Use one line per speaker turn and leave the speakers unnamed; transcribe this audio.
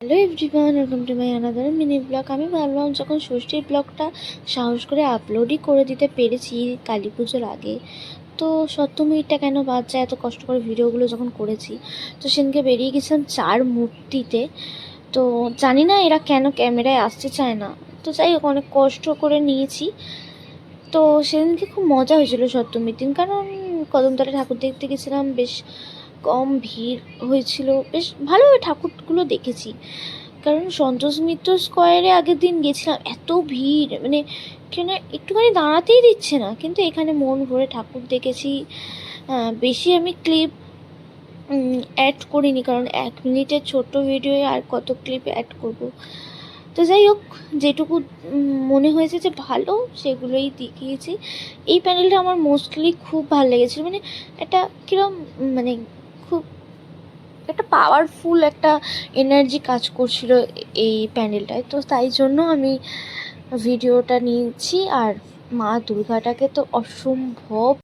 Hello everyone, welcome to my another mini blog. আমি ভাবলাম যখন ষষ্ঠীর ব্লগটা সাহস করে আপলোডই করে দিতে পেরেছি কালী পুজোর আগে, তো সপ্তমীটা কেন বাদ যায়। এত কষ্ট করে ভিডিওগুলো যখন করেছি, তো সেদিনকে বেরিয়ে গেছিলাম চার মূর্তিতে। তো জানি না এরা কেন ক্যামেরায় আসতে চায় না, তো যাই হোক অনেক কষ্ট করে নিয়েছি। তো সেদিনকে খুব মজা হয়েছিল সপ্তমীর দিন, কারণ কদমতলা ঠাকুর দেখতে গেছিলাম, বেশ কম ভিড় হয়েছিল, বেশ ভালোভাবে ঠাকুরগুলো দেখেছি। কারণ সন্তোষ মিত্র স্কোয়ারে আগের দিন গেছিলাম, এত ভিড়, মানে এখানে একটুখানি দাঁড়াতেই দিচ্ছে না, কিন্তু এখানে মন ভরে ঠাকুর দেখেছি। বেশি আমি ক্লিপ অ্যাড করিনি, কারণ 1 মিনিটের ছোট্ট ভিডিওয়ে আর কত ক্লিপ অ্যাড করব। তো যাই হোক, যেটুকু মনে হয়েছে যে ভালো সেগুলোই দেখিয়েছি। এই প্যানেলটা আমার মোস্টলি খুব ভালো লেগেছিলো, মানে একটা কীরকম, মানে খুব একটা পাওয়ারফুল একটা এনার্জি কাজ করছিল এই প্যান্ডেলটায়। তো তাই জন্য আমি ভিডিওটা নিয়েছি। আর মা দুর্গাটাকে তো অসম্ভব